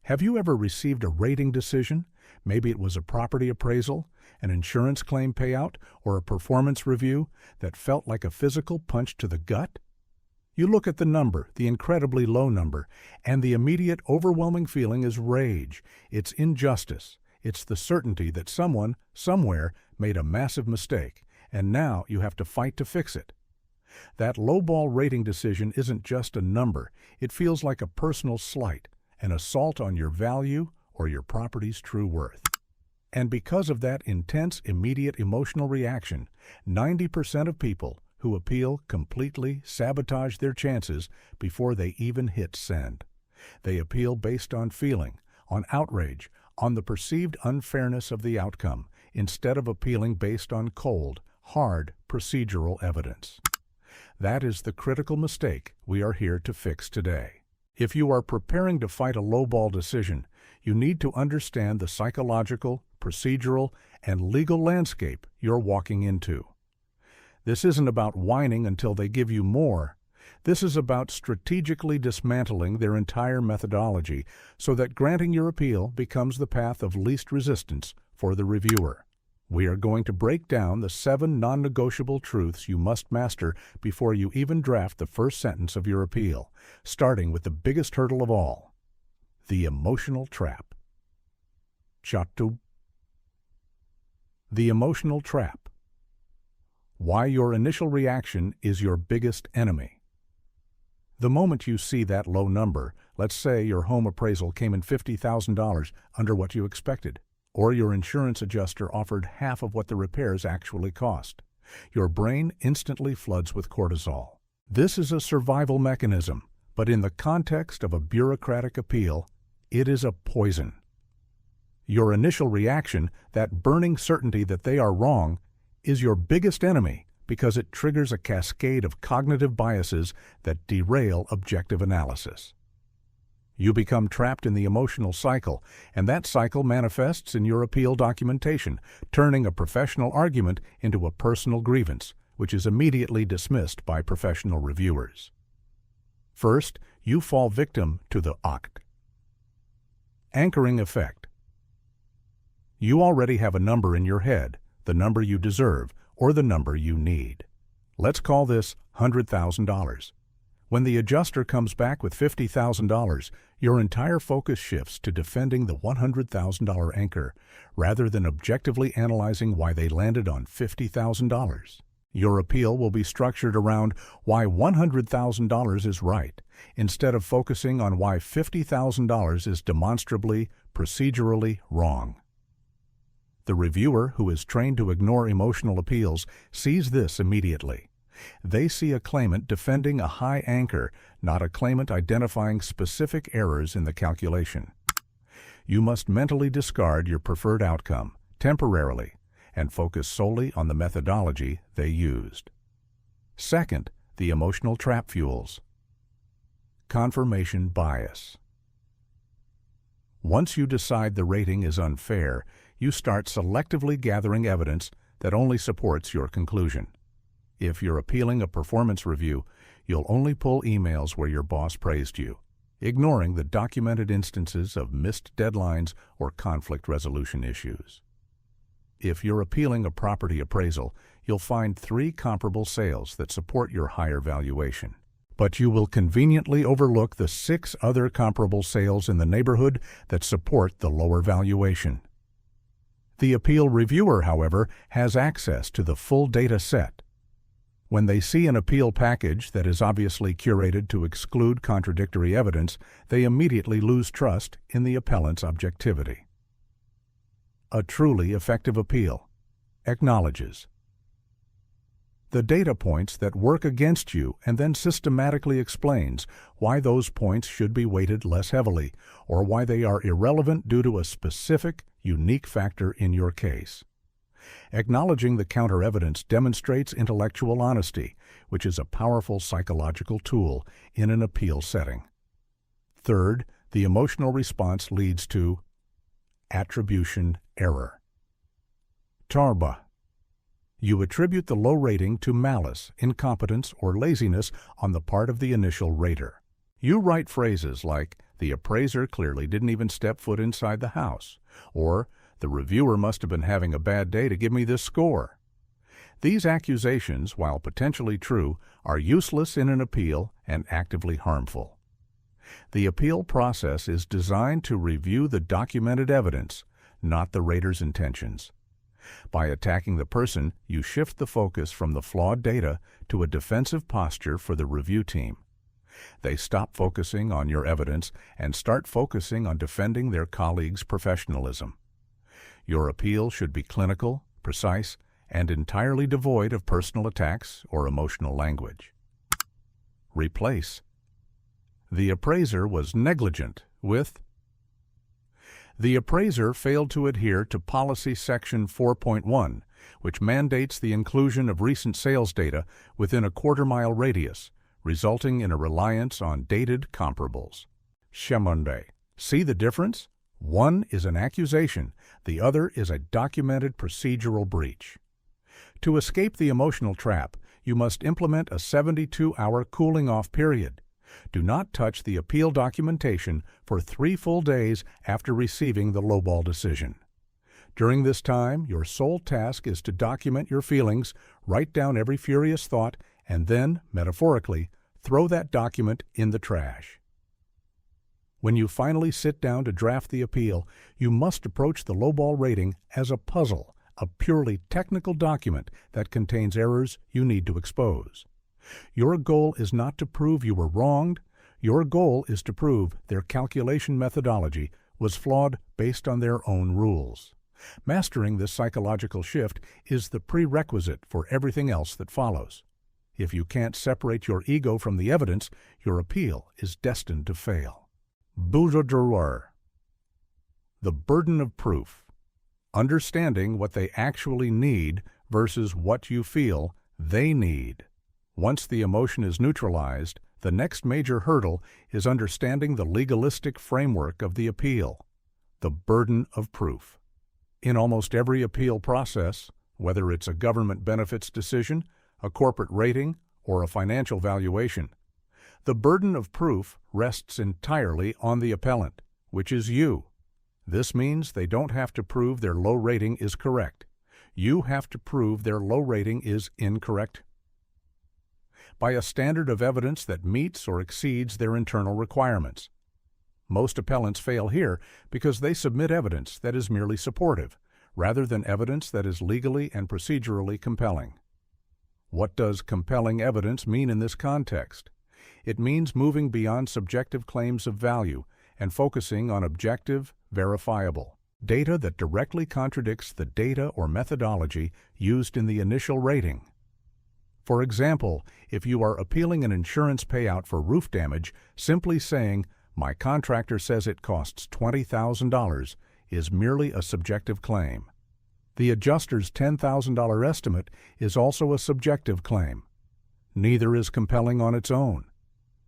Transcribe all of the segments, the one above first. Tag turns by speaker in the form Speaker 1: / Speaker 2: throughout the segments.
Speaker 1: Have you ever received a rating decision? Maybe it was a property appraisal, an insurance claim payout, or a performance review that felt like a physical punch to the gut? You look at the number, the incredibly low number, and the immediate overwhelming feeling is rage. It's injustice. It's the certainty that someone, somewhere, made a massive mistake, and now you have to fight to fix it. That lowball rating decision isn't just a number. It feels like a personal slight, an assault on your value or your property's true worth. And because of that intense, immediate emotional reaction, 90% of people who appeal completely sabotage their chances before they even hit send. They appeal based on feeling, on outrage, on the perceived unfairness of the outcome, instead of appealing based on cold, hard, procedural evidence. That is the critical mistake we are here to fix today. If you are preparing to fight a lowball decision, you need to understand the psychological, procedural, and legal landscape you're walking into. This isn't about whining until they give you more. This is about strategically dismantling their entire methodology so that granting your appeal becomes the path of least resistance for the reviewer. We are going to break down the 7 non-negotiable truths you must master before you even draft the first sentence of your appeal, starting with the biggest hurdle of all, the emotional trap. Chapter. The emotional trap. Why your initial reaction is your biggest enemy. The moment you see that low number, let's say your home appraisal came in $50,000 under what you expected, or your insurance adjuster offered half of what the repairs actually cost, your brain instantly floods with cortisol. This is a survival mechanism, but in the context of a bureaucratic appeal, it is a poison. Your initial reaction, that burning certainty that they are wrong, is your biggest enemy because it triggers a cascade of cognitive biases that derail objective analysis. You become trapped in the emotional cycle, and that cycle manifests in your appeal documentation, turning a professional argument into a personal grievance, which is immediately dismissed by professional reviewers. First, you fall victim to the anchoring effect. You already have a number in your head, the number you deserve, or the number you need. Let's call this $100,000. When the adjuster comes back with $50,000, your entire focus shifts to defending the $100,000 anchor, rather than objectively analyzing why they landed on $50,000. Your appeal will be structured around why $100,000 is right, instead of focusing on why $50,000 is demonstrably, procedurally wrong. The reviewer, who is trained to ignore emotional appeals, sees this immediately. They see a claimant defending a high anchor, not a claimant identifying specific errors in the calculation. You must mentally discard your preferred outcome, temporarily, and focus solely on the methodology they used. Second, the emotional trap fuels. Confirmation bias. Once you decide the rating is unfair, you start selectively gathering evidence that only supports your conclusion. If you're appealing a performance review, you'll only pull emails where your boss praised you, ignoring the documented instances of missed deadlines or conflict resolution issues. If you're appealing a property appraisal, you'll find 3 comparable sales that support your higher valuation. But you will conveniently overlook the 6 other comparable sales in the neighborhood that support the lower valuation. The appeal reviewer, however, has access to the full data set. When they see an appeal package that is obviously curated to exclude contradictory evidence, they immediately lose trust in the appellant's objectivity. A truly effective appeal acknowledges the data points that work against you and then systematically explains why those points should be weighted less heavily, or why they are irrelevant due to a specific, unique factor in your case. Acknowledging the counter-evidence demonstrates intellectual honesty, which is a powerful psychological tool in an appeal setting. Third, the emotional response leads to attribution error. Tarba. You attribute the low rating to malice, incompetence, or laziness on the part of the initial rater. You write phrases like, The appraiser clearly didn't even step foot inside the house. Or, the reviewer must have been having a bad day to give me this score. These accusations, while potentially true, are useless in an appeal and actively harmful. The appeal process is designed to review the documented evidence, not the rater's intentions. By attacking the person, you shift the focus from the flawed data to a defensive posture for the review team. They stop focusing on your evidence and start focusing on defending their colleagues' professionalism. Your appeal should be clinical, precise, and entirely devoid of personal attacks or emotional language. Replace. The appraiser was negligent with. The appraiser failed to adhere to Policy Section 4.1, which mandates the inclusion of recent sales data within a quarter-mile radius, resulting in a reliance on dated comparables. Chemonde. See the difference? One is an accusation, the other is a documented procedural breach. To escape the emotional trap, you must implement a 72-hour cooling-off period. Do not touch the appeal documentation for 3 full days after receiving the lowball decision. During this time, your sole task is to document your feelings, write down every furious thought, and then, metaphorically, throw that document in the trash. When you finally sit down to draft the appeal, you must approach the lowball rating as a puzzle, a purely technical document that contains errors you need to expose. Your goal is not to prove you were wronged. Your goal is to prove their calculation methodology was flawed based on their own rules. Mastering this psychological shift is the prerequisite for everything else that follows. If you can't separate your ego from the evidence, your appeal is destined to fail. Procedural. The burden of proof. Understanding what they actually need versus what you feel they need. Once the emotion is neutralized, the next major hurdle is understanding the legalistic framework of the appeal, the burden of proof. In almost every appeal process, whether it's a government benefits decision, a corporate rating, or a financial valuation, the burden of proof rests entirely on the appellant, which is you. This means they don't have to prove their low rating is correct. You have to prove their low rating is incorrect by a standard of evidence that meets or exceeds their internal requirements. Most appellants fail here because they submit evidence that is merely supportive, rather than evidence that is legally and procedurally compelling. What does compelling evidence mean in this context? It means moving beyond subjective claims of value and focusing on objective, verifiable data that directly contradicts the data or methodology used in the initial rating. For example, if you are appealing an insurance payout for roof damage, simply saying, "My contractor says it costs $20,000," is merely a subjective claim. The adjuster's $10,000 estimate is also a subjective claim. Neither is compelling on its own.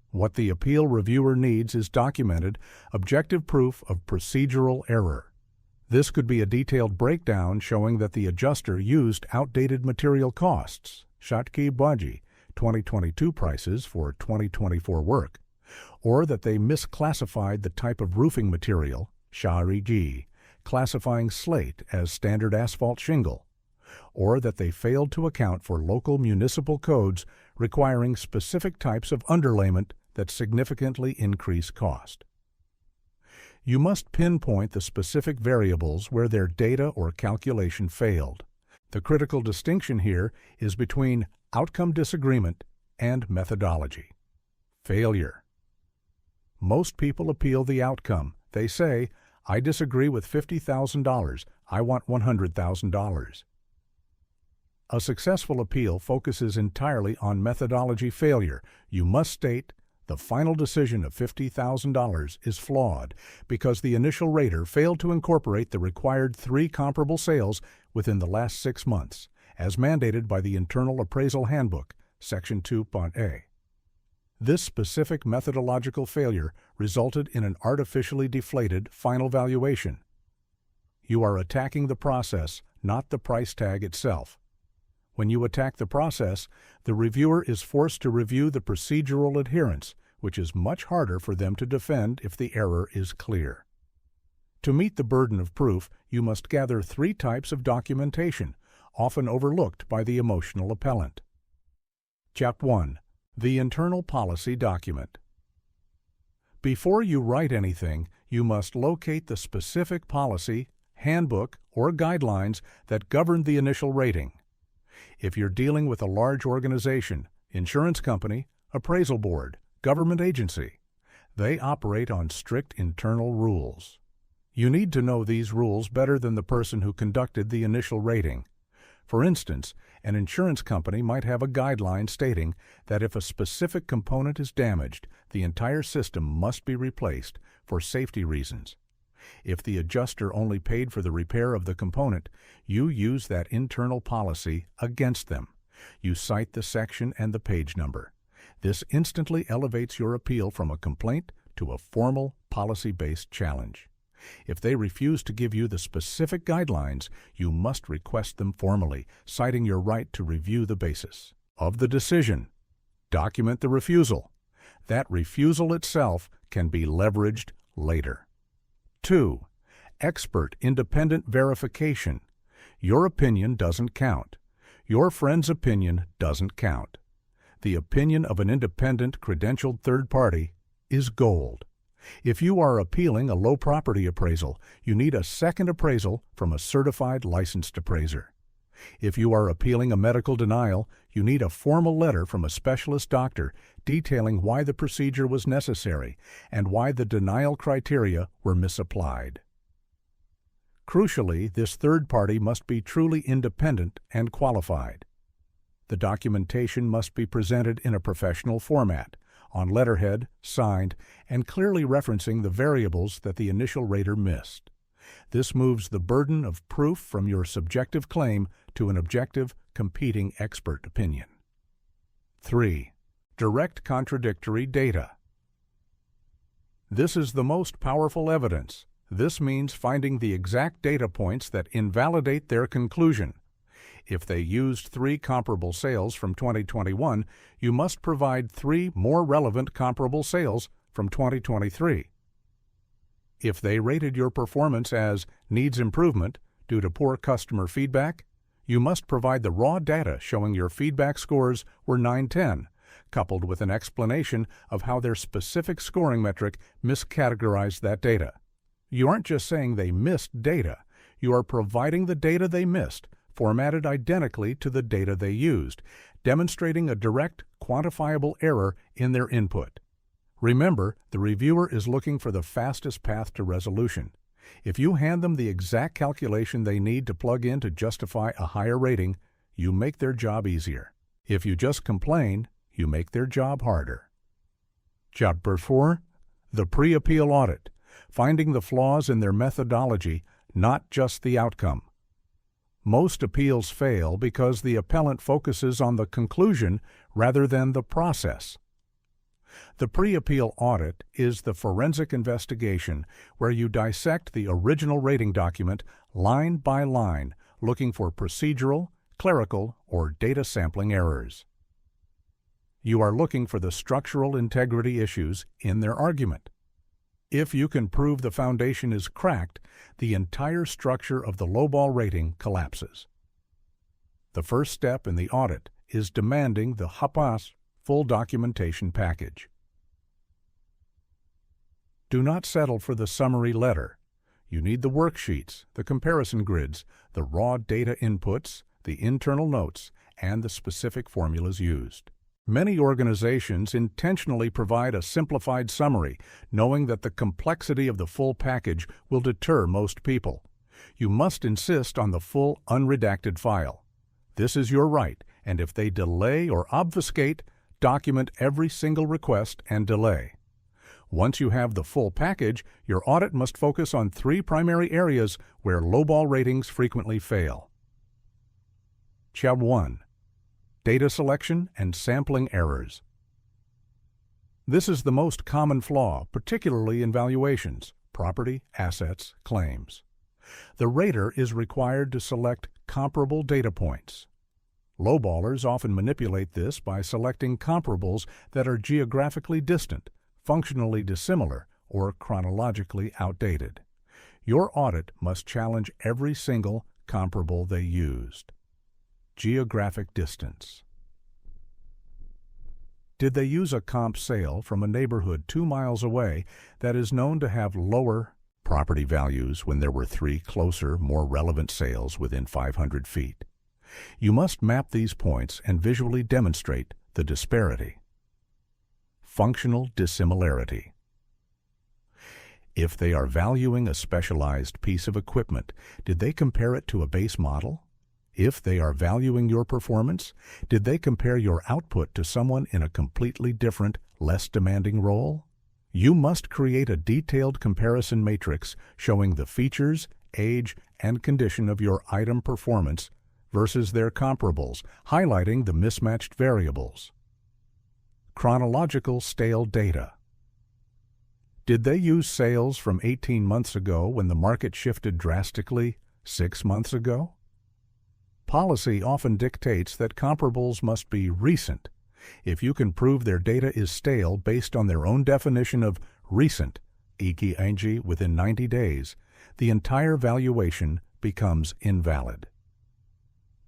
Speaker 1: What the appeal reviewer needs is documented, objective proof of procedural error. This could be a detailed breakdown showing that the adjuster used outdated material costs, Shatki Baji, 2022 prices for 2024 work, or that they misclassified the type of roofing material, Shari G, classifying slate as standard asphalt shingle, or that they failed to account for local municipal codes requiring specific types of underlayment that significantly increase cost. You must pinpoint the specific variables where their data or calculation failed. The critical distinction here is between outcome disagreement and methodology. Failure. Most people appeal the outcome. They say, "I disagree with $50,000. I want $100,000." A successful appeal focuses entirely on methodology failure. You must state, "The final decision of $50,000 is flawed because the initial rater failed to incorporate the required 3 comparable sales within the last 6 months, as mandated by the Internal Appraisal Handbook, Section 2.A. This specific methodological failure resulted in an artificially deflated final valuation. You are attacking the process, not the price tag itself. When you attack the process, the reviewer is forced to review the procedural adherence, which is much harder for them to defend if the error is clear. To meet the burden of proof, you must gather 3 types of documentation, often overlooked by the emotional appellant. Chapter 1. The Internal Policy Document. Before you write anything, you must locate the specific policy, handbook, or guidelines that govern the initial rating. If you're dealing with a large organization, insurance company, appraisal board, government agency, they operate on strict internal rules. You need to know these rules better than the person who conducted the initial rating. For instance, an insurance company might have a guideline stating that if a specific component is damaged, the entire system must be replaced for safety reasons. If the adjuster only paid for the repair of the component, you use that internal policy against them. You cite the section and the page number. This instantly elevates your appeal from a complaint to a formal policy-based challenge. If they refuse to give you the specific guidelines, you must request them formally, citing your right to review the basis of the decision. Document the refusal. That refusal itself can be leveraged later. 2. Expert independent verification. Your opinion doesn't count. Your friend's opinion doesn't count. The opinion of an independent, credentialed third party is gold. If you are appealing a low property appraisal, you need a second appraisal from a certified licensed appraiser. If you are appealing a medical denial, you need a formal letter from a specialist doctor detailing why the procedure was necessary and why the denial criteria were misapplied. Crucially, this third party must be truly independent and qualified. The documentation must be presented in a professional format, on letterhead, signed, and clearly referencing the variables that the initial rater missed. This moves the burden of proof from your subjective claim to an objective, competing expert opinion. 3. Direct contradictory data. This is the most powerful evidence. This means finding the exact data points that invalidate their conclusion. If they used 3 comparable sales from 2021, you must provide 3 more relevant comparable sales from 2023. If they rated your performance as needs improvement due to poor customer feedback, you must provide the raw data showing your feedback scores were 9/10, coupled with an explanation of how their specific scoring metric miscategorized that data. You aren't just saying they missed data, you are providing the data they missed, formatted identically to the data they used, demonstrating a direct, quantifiable error in their input. Remember, the reviewer is looking for the fastest path to resolution. If you hand them the exact calculation they need to plug in to justify a higher rating, you make their job easier. If you just complain, you make their job harder. Chapter 4. The Pre-Appeal Audit. Finding the flaws in their methodology, not just the outcome. Most appeals fail because the appellant focuses on the conclusion rather than the process. The pre-appeal audit is the forensic investigation where you dissect the original rating document line by line, looking for procedural, clerical, or data sampling errors. You are looking for the structural integrity issues in their argument. If you can prove the foundation is cracked, the entire structure of the lowball rating collapses. The first step in the audit is demanding the HAPAS full documentation package. Do not settle for the summary letter. You need the worksheets, the comparison grids, the raw data inputs, the internal notes, and the specific formulas used. Many organizations intentionally provide a simplified summary, knowing that the complexity of the full package will deter most people. You must insist on the full unredacted file. This is your right, and if they delay or obfuscate, document every single request and delay. Once you have the full package, your audit must focus on 3 primary areas where lowball ratings frequently fail. Chapter 1. Data selection and sampling errors. This is the most common flaw, particularly in valuations, property, assets, claims. The rater is required to select comparable data points. Lowballers often manipulate this by selecting comparables that are geographically distant, functionally dissimilar, or chronologically outdated. Your audit must challenge every single comparable they used. Geographic distance. Did they use a comp sale from a neighborhood 2 miles away that is known to have lower property values when there were 3 closer, more relevant sales within 500 feet? You must map these points and visually demonstrate the disparity. Functional dissimilarity. If they are valuing a specialized piece of equipment, did they compare it to a base model? If they are valuing your performance, did they compare your output to someone in a completely different, less demanding role? You must create a detailed comparison matrix showing the features, age, and condition of your item performance versus their comparables, highlighting the mismatched variables. Chronological stale data. Did they use sales from 18 months ago when the market shifted drastically 6 months ago? Policy often dictates that comparables must be recent. If you can prove their data is stale based on their own definition of recent, e.g. within 90 days, the entire valuation becomes invalid.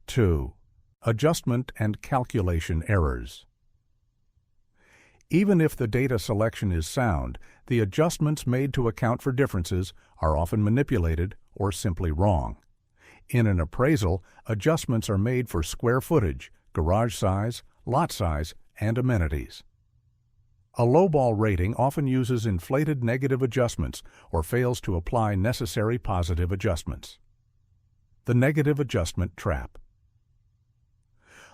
Speaker 1: 2. Adjustment and calculation errors. Even if the data selection is sound, the adjustments made to account for differences are often manipulated or simply wrong. In an appraisal, adjustments are made for square footage, garage size, lot size, and amenities. A lowball rating often uses inflated negative adjustments or fails to apply necessary positive adjustments. The negative adjustment trap.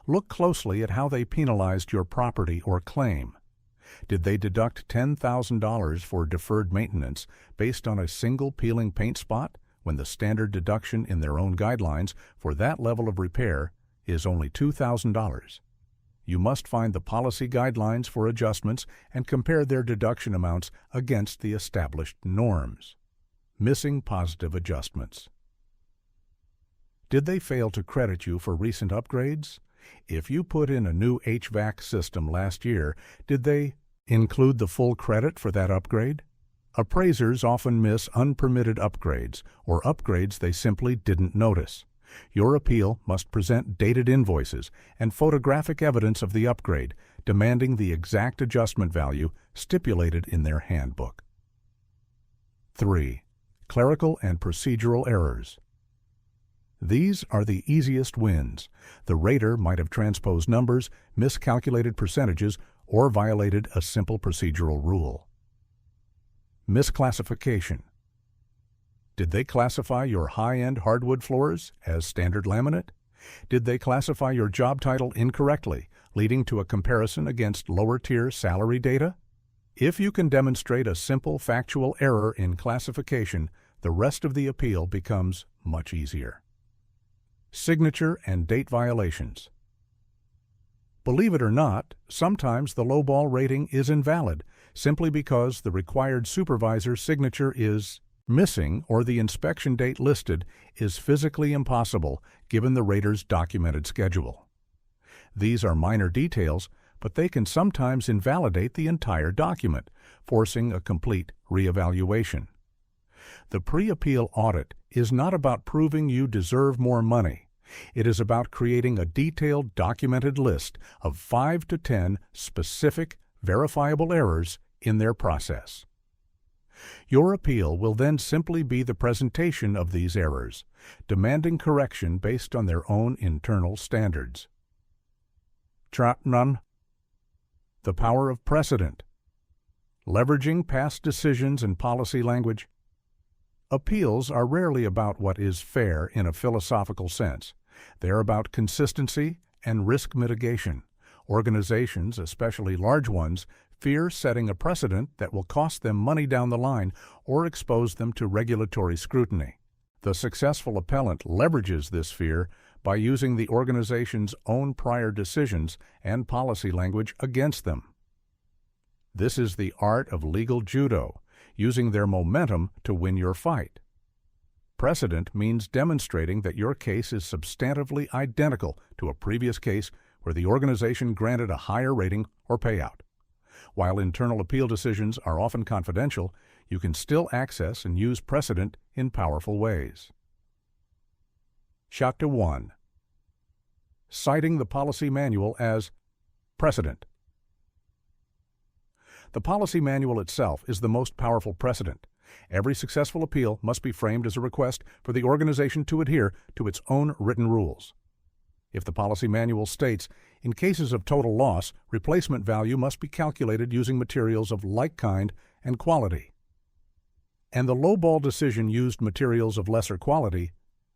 Speaker 1: Look closely at how they penalized your property or claim. Did they deduct $10,000 for deferred maintenance based on a single peeling paint spot when the standard deduction in their own guidelines for that level of repair is only $2,000? You must find the policy guidelines for adjustments and compare their deduction amounts against the established norms. Missing positive adjustments. Did they fail to credit you for recent upgrades? If you put in a new HVAC system last year, did they include the full credit for that upgrade? Appraisers often miss unpermitted upgrades or upgrades they simply didn't notice. Your appeal must present dated invoices and photographic evidence of the upgrade, demanding the exact adjustment value stipulated in their handbook. 3. Clerical and procedural errors. These are the easiest wins. The rater might have transposed numbers, miscalculated percentages, or violated a simple procedural rule. Misclassification. Did they classify your high-end hardwood floors as standard laminate? Did they classify your job title incorrectly, leading to a comparison against lower-tier salary data? If you can demonstrate a simple factual error in classification, the rest of the appeal becomes much easier. Signature and date violations. Believe it or not, sometimes the lowball rating is invalid simply because the required supervisor's signature is missing or the inspection date listed is physically impossible given the rater's documented schedule. These are minor details, but they can sometimes invalidate the entire document, forcing a complete reevaluation. The pre-appeal audit is not about proving you deserve more money. It is about creating a detailed documented list of 5 to 10 specific, verifiable errors in their process. Your appeal will then simply be the presentation of these errors, demanding correction based on their own internal standards. The power of precedent. Leveraging past decisions and policy language. Appeals are rarely about what is fair in a philosophical sense. They are about consistency and risk mitigation. Organizations, especially large ones, fear setting a precedent that will cost them money down the line or expose them to regulatory scrutiny. The successful appellant leverages this fear by using the organization's own prior decisions and policy language against them. This is the art of legal judo, using their momentum to win your fight. Precedent means demonstrating that your case is substantively identical to a previous case where the organization granted a higher rating or payout. While internal appeal decisions are often confidential, you can still access and use precedent in powerful ways. Chapter 1. Citing the policy manual as precedent. The policy manual itself is the most powerful precedent. Every successful appeal must be framed as a request for the organization to adhere to its own written rules. If the policy manual states, in cases of total loss, replacement value must be calculated using materials of like kind and quality, and the Lowball decision used materials of lesser quality,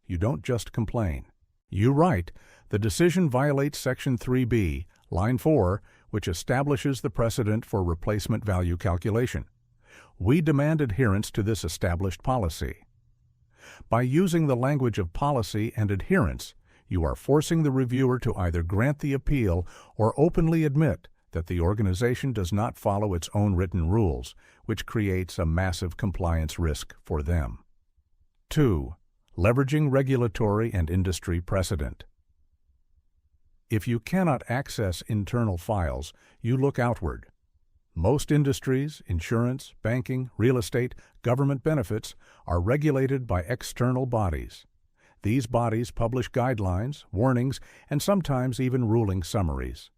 Speaker 1: you don't just complain. You write, the decision violates Section 3B, Line 4, which establishes the precedent for replacement value calculation. We demand adherence to this established policy. By using the language of policy and adherence, you are forcing the reviewer to either grant the appeal or openly admit that the organization does not follow its own written rules, which creates a massive compliance risk for them. 2. Leveraging regulatory and industry precedent. If you cannot access internal files, you look outward. Most industries, insurance, banking, real estate, government benefits, are regulated by external bodies. These bodies publish guidelines, warnings, and sometimes even ruling summaries.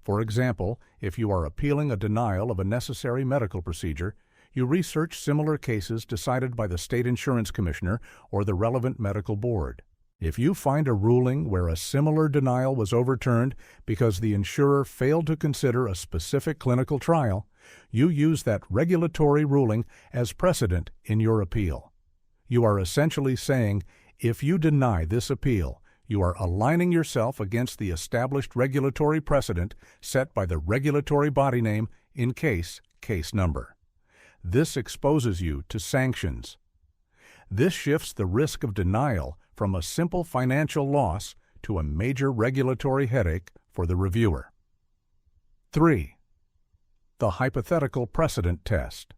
Speaker 1: For example, if you are appealing a denial of a necessary medical procedure, you research similar cases decided by the state insurance commissioner or the relevant medical board. If you find a ruling where a similar denial was overturned because the insurer failed to consider a specific clinical trial, you use that regulatory ruling as precedent in your appeal. You are essentially saying, if you deny this appeal, you are aligning yourself against the established regulatory precedent set by the regulatory body name in case number. This exposes you to sanctions. This shifts the risk of denial from a simple financial loss to a major regulatory headache for the reviewer. 3. The hypothetical precedent test.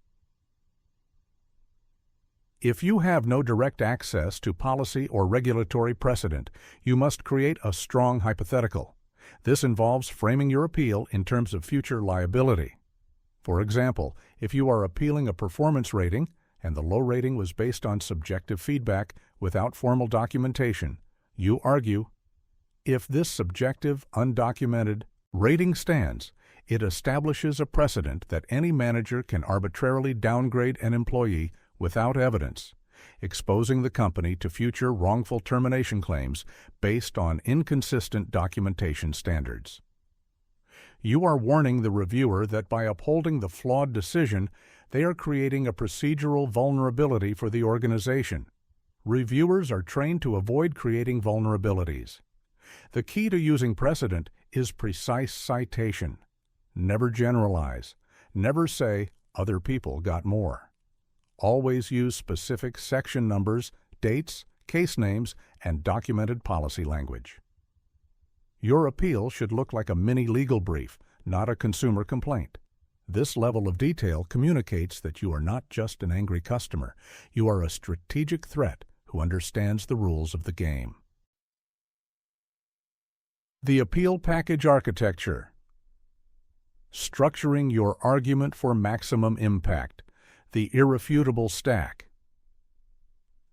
Speaker 1: If you have no direct access to policy or regulatory precedent, you must create a strong hypothetical. This involves framing your appeal in terms of future liability. For example, if you are appealing a performance rating and the low rating was based on subjective feedback without formal documentation, you argue, if this subjective, undocumented rating stands, it establishes a precedent that any manager can arbitrarily downgrade an employee without evidence, exposing the company to future wrongful termination claims based on inconsistent documentation standards. You are warning the reviewer that by upholding the flawed decision, they are creating a procedural vulnerability for the organization. Reviewers are trained to avoid creating vulnerabilities. The key to using precedent is precise citation. Never generalize. Never say, other people got more. Always use specific section numbers, dates, case names, and documented policy language. Your appeal should look like a mini legal brief, not a consumer complaint. This level of detail communicates that you are not just an angry customer. You are a strategic threat who understands the rules of the game. The appeal package architecture. Structuring your argument for maximum impact. The irrefutable stack.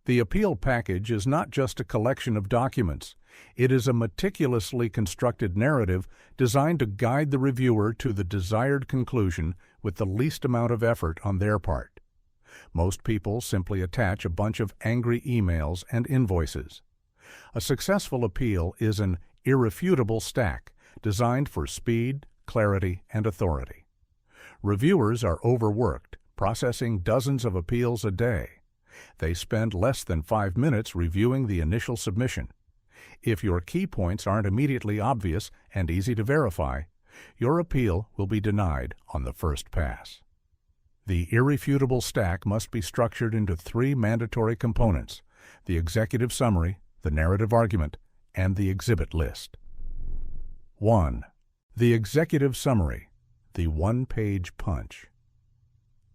Speaker 1: The appeal package is not just a collection of documents. It is a meticulously constructed narrative designed to guide the reviewer to the desired conclusion with the least amount of effort on their part. Most people simply attach a bunch of angry emails and invoices. A successful appeal is an irrefutable stack designed for speed, clarity, and authority. Reviewers are overworked, processing dozens of appeals a day. They spend less than 5 minutes reviewing the initial submission. If your key points aren't immediately obvious and easy to verify, your appeal will be denied on the first pass. The irrefutable stack must be structured into 3 mandatory components: the executive summary, the narrative argument, and the exhibit list. 1. The executive summary, the one-page punch.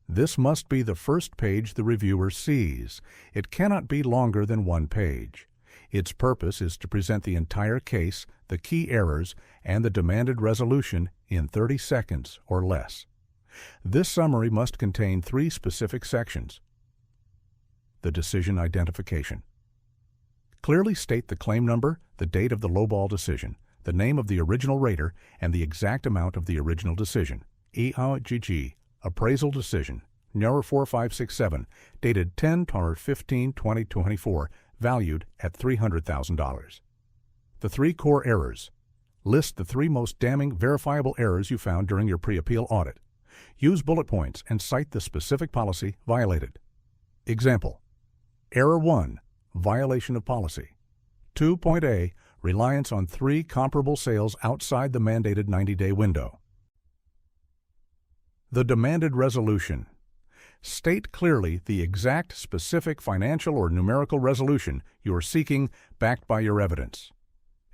Speaker 1: This must be the first page the reviewer sees. It cannot be longer than one page. Its purpose is to present the entire case, the key errors, and the demanded resolution in 30 seconds or less. This summary must contain 3 specific sections. The decision identification. Clearly state the claim number, the date of the lowball decision, the name of the original rater, and the exact amount of the original decision. EOGG, appraisal decision, number 4567, dated 10/15/2024, valued at $300,000. The 3 core errors. List the 3 most damning verifiable errors you found during your pre-appeal audit. Use bullet points and cite the specific policy violated. Example: Error 1, violation of policy. 2.A, reliance on 3 comparable sales outside the mandated 90-day window. The demanded resolution. State clearly the exact specific financial or numerical resolution you are seeking backed by your evidence.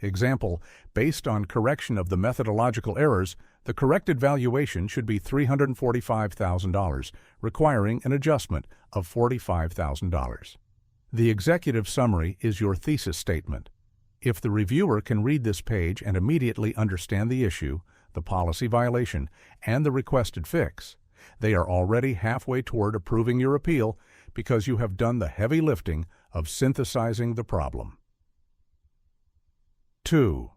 Speaker 1: Example: based on correction of the methodological errors, the corrected valuation should be $345,000, requiring an adjustment of $45,000. The executive summary is your thesis statement. If the reviewer can read this page and immediately understand the issue, the policy violation, and the requested fix, they are already halfway toward approving your appeal because you have done the heavy lifting of synthesizing the problem. 2.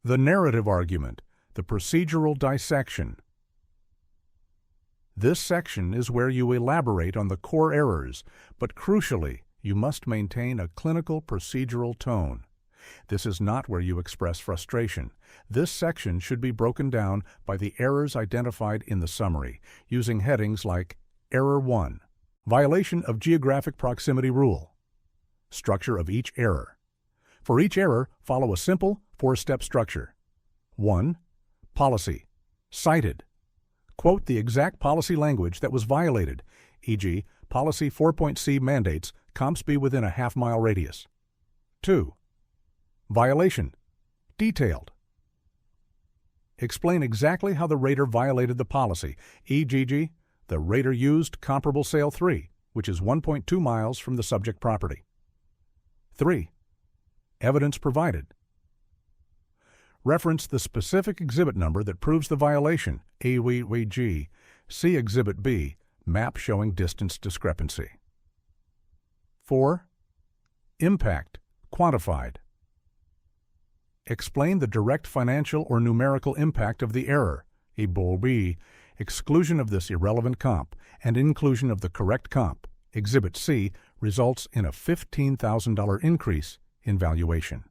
Speaker 1: The narrative argument, the procedural dissection. This section is where you elaborate on the core errors, but crucially, you must maintain a clinical procedural tone. This is not where you express frustration. This section should be broken down by the errors identified in the summary, using headings like Error 1, violation of geographic proximity rule. Structure of each error. For each error, follow a simple 4-step structure. 1. Policy. Cited. Quote the exact policy language that was violated, e.g., Policy 4.C mandates comps be within a half-mile radius. 2. Violation. Detailed. Explain exactly how the rater violated the policy, e.g., the rater used comparable sale 3, which is 1.2 miles from the subject property. 3. Evidence provided. Reference the specific exhibit number that proves the violation, EOGG. See Exhibit B, map showing distance discrepancy. 4. Impact. Quantified. Explain the direct financial or numerical impact of the error, EOGG, exclusion of this irrelevant comp, and inclusion of the correct comp, Exhibit C, results in a $15,000 increase in valuation.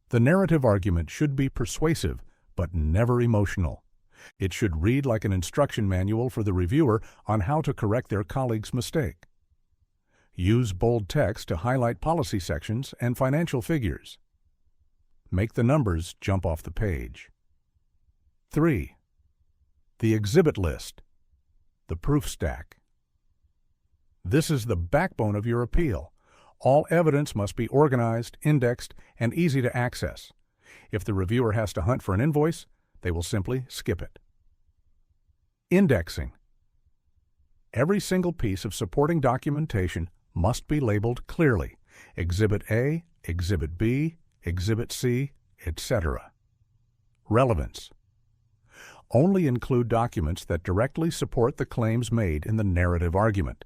Speaker 1: The narrative argument should be persuasive, but never emotional. It should read like an instruction manual for the reviewer on how to correct their colleague's mistake. Use bold text to highlight policy sections and financial figures. Make the numbers jump off the page. 3. The exhibit list. The proof stack. This is the backbone of your appeal. All evidence must be organized, indexed, and easy to access. If the reviewer has to hunt for an invoice, they will simply skip it. Indexing. Every single piece of supporting documentation must be labeled clearly: Exhibit A, Exhibit B, Exhibit C, etc. Relevance. Only include documents that directly support the claims made in the narrative argument.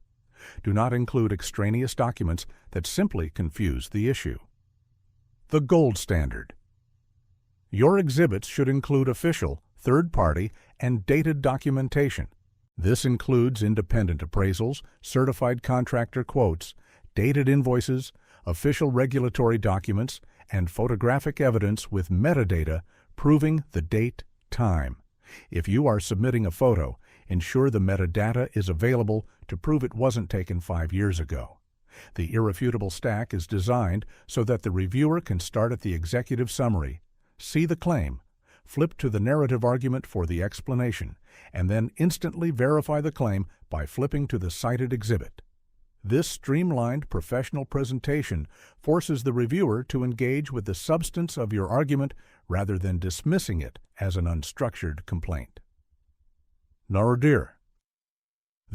Speaker 1: Do not include extraneous documents that simply confuse the issue. The gold standard. Your exhibits should include official, third-party, and dated documentation. This includes independent appraisals, certified contractor quotes, dated invoices, official regulatory documents, and photographic evidence with metadata proving the date, time. If you are submitting a photo, ensure the metadata is available to prove it wasn't taken 5 years ago. The irrefutable stack is designed so that the reviewer can start at the executive summary, see the claim, flip to the narrative argument for the explanation, and then instantly verify the claim by flipping to the cited exhibit. This streamlined professional presentation forces the reviewer to engage with the substance of your argument rather than dismissing it as an unstructured complaint. Narrative.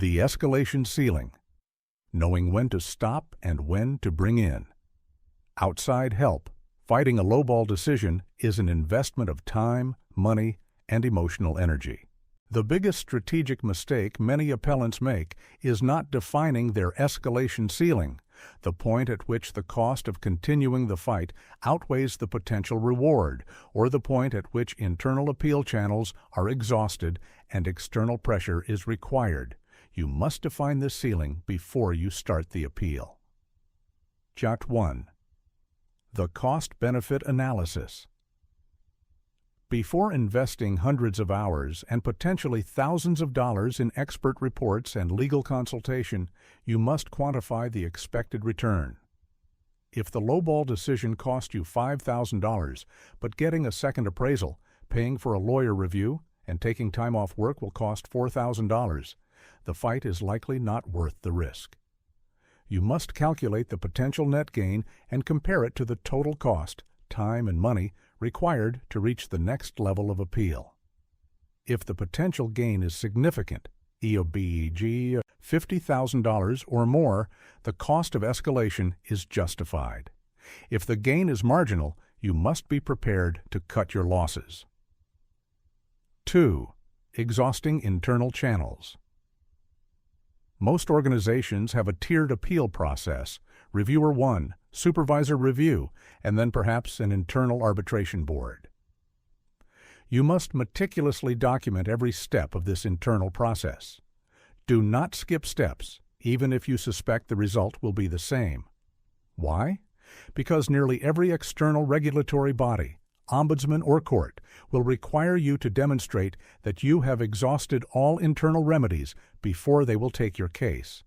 Speaker 1: The escalation ceiling. Knowing when to stop and when to bring in. Outside help. Fighting a lowball decision is an investment of time, money, and emotional energy. The biggest strategic mistake many appellants make is not defining their escalation ceiling, the point at which the cost of continuing the fight outweighs the potential reward, or the point at which internal appeal channels are exhausted and external pressure is required. You must define this ceiling before you start the appeal. Jot 1. The cost-benefit analysis. Before investing hundreds of hours and potentially thousands of dollars in expert reports and legal consultation, you must quantify the expected return. If the lowball decision cost you $5,000, but getting a second appraisal, paying for a lawyer review, and taking time off work will cost $4,000, the fight is likely not worth the risk. You must calculate the potential net gain and compare it to the total cost, time and money, required to reach the next level of appeal. If the potential gain is significant, EOBEG $50,000 or more, the cost of escalation is justified. If the gain is marginal, you must be prepared to cut your losses. 2. Exhausting internal channels. Most organizations have a tiered appeal process, Reviewer 1, Supervisor Review, and then perhaps an internal arbitration board. You must meticulously document every step of this internal process. Do not skip steps, even if you suspect the result will be the same. Why? Because nearly every external regulatory body, ombudsman or court, will require you to demonstrate that you have exhausted all internal remedies before they will take your case.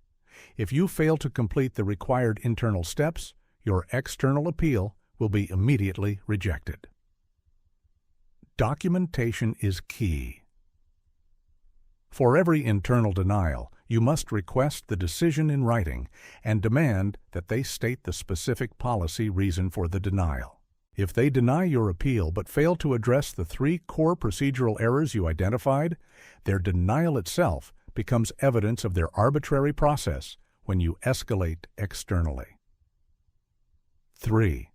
Speaker 1: If you fail to complete the required internal steps, your external appeal will be immediately rejected. Documentation is key. For every internal denial, you must request the decision in writing and demand that they state the specific policy reason for the denial. If they deny your appeal but fail to address the 3 core procedural errors you identified, their denial itself becomes evidence of their arbitrary process when you escalate externally. 3.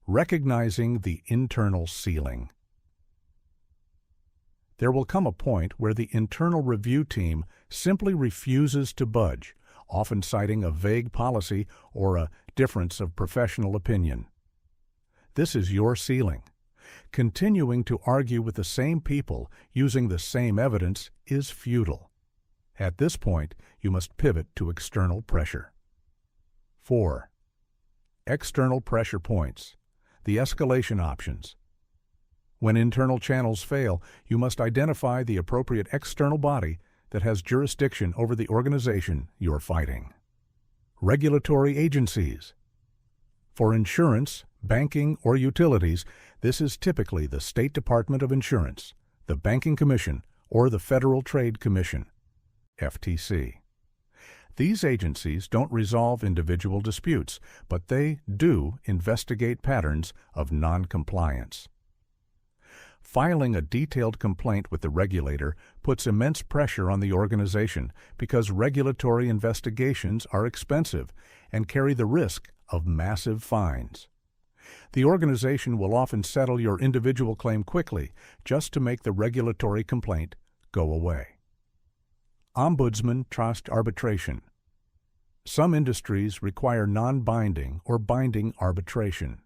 Speaker 1: Recognizing the internal ceiling. There will come a point where the internal review team simply refuses to budge, often citing a vague policy or a difference of professional opinion. This is your ceiling. Continuing to argue with the same people using the same evidence is futile. At this point, you must pivot to external pressure. 4. External pressure points. The escalation options. When internal channels fail, you must identify the appropriate external body that has jurisdiction over the organization you're fighting. Regulatory agencies. For insurance, banking, or utilities, this is typically the State Department of Insurance, the Banking Commission, or the Federal Trade Commission, FTC. These agencies don't resolve individual disputes, but they do investigate patterns of non-compliance. Filing a detailed complaint with the regulator puts immense pressure on the organization because regulatory investigations are expensive and carry the risk of massive fines. The organization will often settle your individual claim quickly just to make the regulatory complaint go away. Ombudsman trust arbitration. Some industries require non-binding or binding arbitration.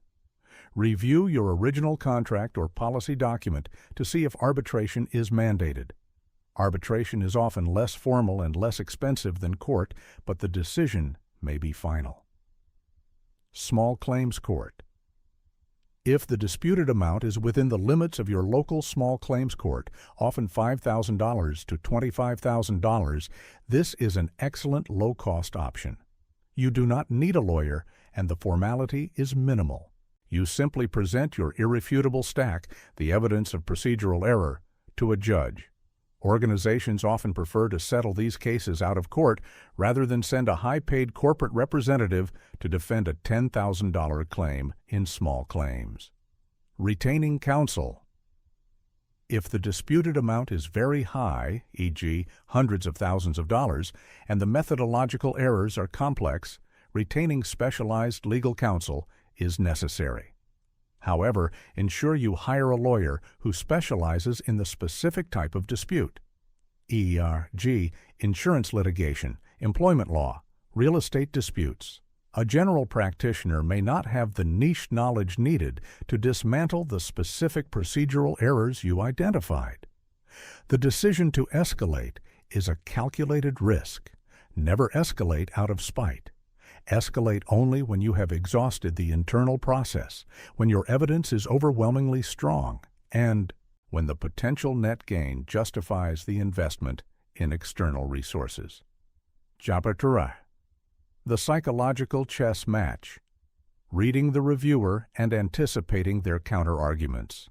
Speaker 1: Review your original contract or policy document to see if arbitration is mandated. Arbitration is often less formal and less expensive than court, but the decision may be final. Small claims court. If the disputed amount is within the limits of your local small claims court, often $5,000 to $25,000, this is an excellent low-cost option. You do not need a lawyer, and the formality is minimal. You simply present your irrefutable stack, the evidence of procedural error, to a judge. Organizations often prefer to settle these cases out of court rather than send a high-paid corporate representative to defend a $10,000 claim in small claims. Retaining counsel. If the disputed amount is very high, e.g., hundreds of thousands of dollars, and the methodological errors are complex, retaining specialized legal counsel is necessary. However, ensure you hire a lawyer who specializes in the specific type of dispute, e.g., insurance litigation, employment law, real estate disputes. A general practitioner may not have the niche knowledge needed to dismantle the specific procedural errors you identified. The decision to escalate is a calculated risk. Never escalate out of spite. Escalate only when you have exhausted the internal process, when your evidence is overwhelmingly strong, and when the potential net gain justifies the investment in external resources. Jabatura. The psychological chess match. Reading the reviewer and anticipating their counterarguments.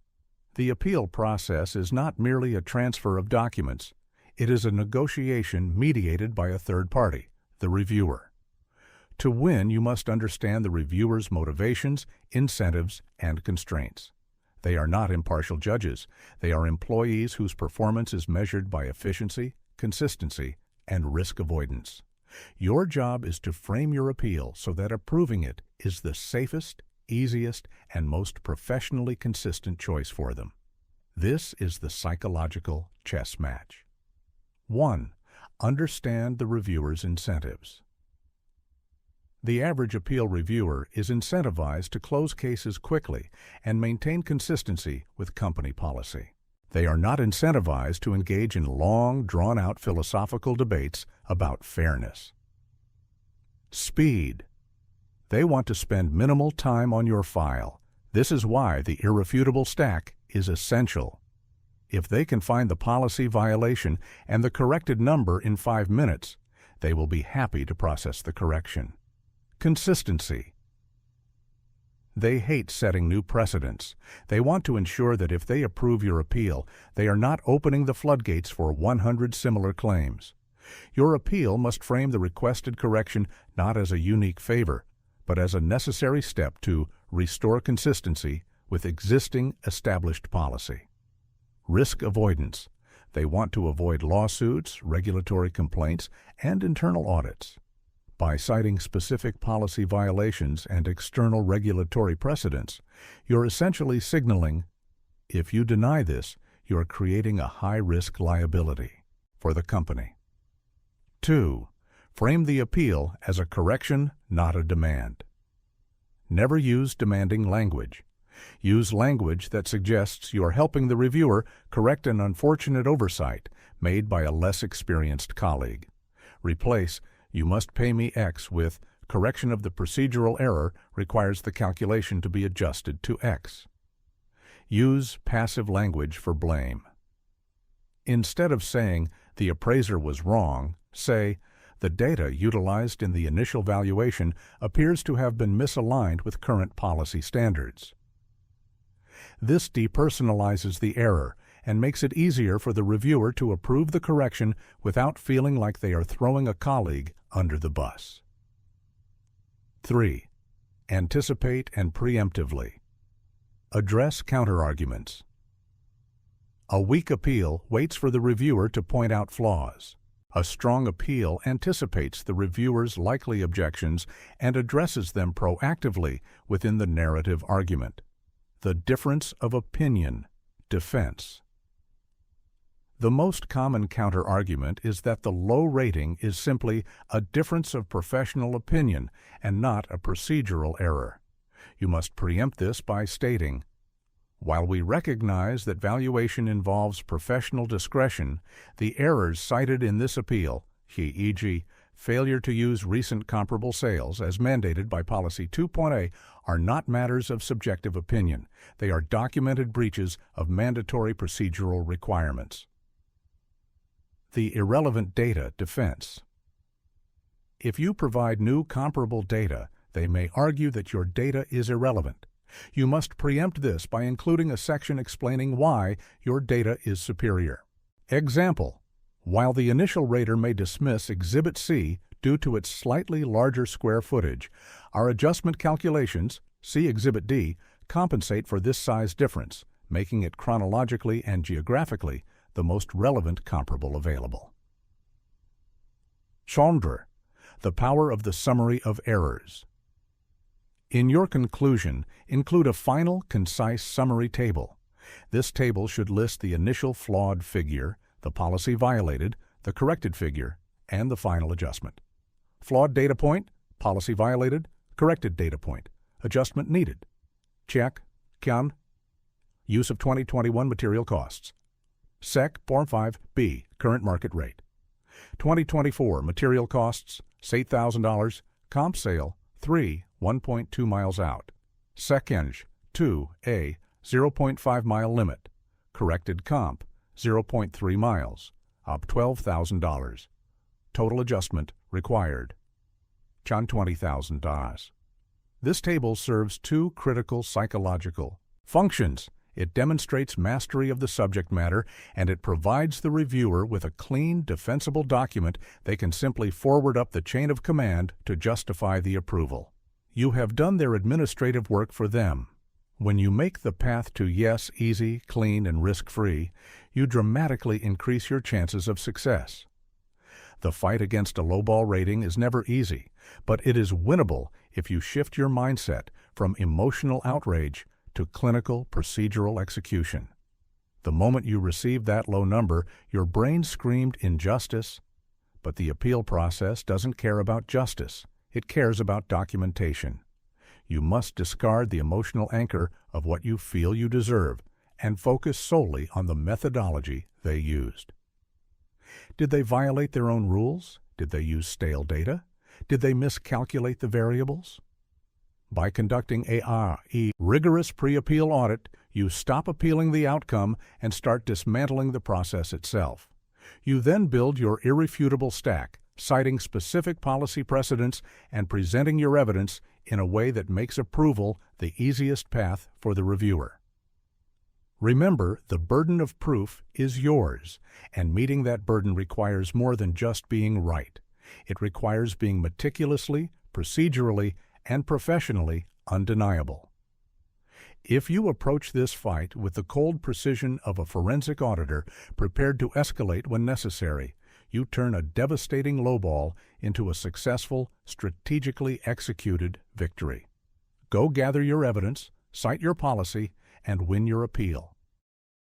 Speaker 1: The appeal process is not merely a transfer of documents. It is a negotiation mediated by a third party, the reviewer. To win, you must understand the reviewer's motivations, incentives, and constraints. They are not impartial judges. They are employees whose performance is measured by efficiency, consistency, and risk avoidance. Your job is to frame your appeal so that approving it is the safest, easiest, and most professionally consistent choice for them. This is the psychological chess match. 1. Understand the reviewer's incentives. The average appeal reviewer is incentivized to close cases quickly and maintain consistency with company policy. They are not incentivized to engage in long, drawn-out philosophical debates about fairness. Speed. They want to spend minimal time on your file. This is why the irrefutable stack is essential. If they can find the policy violation and the corrected number in 5 minutes, they will be happy to process the correction. Consistency. They hate setting new precedents. They want to ensure that if they approve your appeal, they are not opening the floodgates for 100 similar claims. Your appeal must frame the requested correction not as a unique favor, but as a necessary step to restore consistency with existing established policy. Risk avoidance. They want to avoid lawsuits, regulatory complaints, and internal audits. By citing specific policy violations and external regulatory precedents, you're essentially signaling, if you deny this, you're creating a high-risk liability for the company. 2. Frame the appeal as a correction, not a demand. Never use demanding language. Use language that suggests you're helping the reviewer correct an unfortunate oversight made by a less experienced colleague. Replace "You must pay me X" with "Correction of the procedural error requires the calculation to be adjusted to X." Use passive language for blame. Instead of saying, "The appraiser was wrong," say, "The data utilized in the initial valuation appears to have been misaligned with current policy standards." This depersonalizes the error and makes it easier for the reviewer to approve the correction without feeling like they are throwing a colleague under the bus. 3. Anticipate and preemptively. Address counterarguments. A weak appeal waits for the reviewer to point out flaws. A strong appeal anticipates the reviewer's likely objections and addresses them proactively within the narrative argument. The difference of opinion, defense. The most common counterargument is that the low rating is simply a difference of professional opinion and not a procedural error. You must preempt this by stating, "While we recognize that valuation involves professional discretion, the errors cited in this appeal, e.g., failure to use recent comparable sales as mandated by Policy 2.A, are not matters of subjective opinion. They are documented breaches of mandatory procedural requirements." The irrelevant data defense. If you provide new comparable data, they may argue that your data is irrelevant. You must preempt this by including a section explaining why your data is superior. Example: while the initial rater may dismiss Exhibit C due to its slightly larger square footage, our adjustment calculations, see Exhibit D, compensate for this size difference, making it chronologically and geographically the most relevant comparable available. Chambre, the power of the summary of errors. In your conclusion, include a final, concise summary table. This table should list the initial flawed figure, the policy violated, the corrected figure, and the final adjustment. Flawed data point, policy violated, corrected data point, adjustment needed. Check, can. Use of 2021 material costs. Sec. Form 5B, current market rate. 2024 material costs, $8,000, comp sale, 3, 1.2 miles out. Sec. 2A, 0.5 mile limit. Corrected comp, 0.3 miles, up $12,000. Total adjustment required. Chan $20,000. This table serves two critical psychological functions. It demonstrates mastery of the subject matter, and it provides the reviewer with a clean, defensible document they can simply forward up the chain of command to justify the approval. You have done their administrative work for them. When you make the path to yes easy, clean, and risk-free, you dramatically increase your chances of success. The fight against a lowball rating is never easy, but it is winnable if you shift your mindset from emotional outrage to clinical procedural execution. The moment you received that low number, your brain screamed injustice, but the appeal process doesn't care about justice. It cares about documentation. You must discard the emotional anchor of what you feel you deserve and focus solely on the methodology they used. Did they violate their own rules? Did they use stale data? Did they miscalculate the variables? By conducting a rigorous pre-appeal audit, you stop appealing the outcome and start dismantling the process itself. You then build your irrefutable stack, citing specific policy precedents and presenting your evidence in a way that makes approval the easiest path for the reviewer. Remember, the burden of proof is yours, and meeting that burden requires more than just being right. It requires being meticulously, procedurally, and professionally undeniable. If you approach this fight with the cold precision of a forensic auditor prepared to escalate when necessary, you turn a devastating lowball into a successful, strategically executed victory. Go gather your evidence, cite your policy, and win your appeal.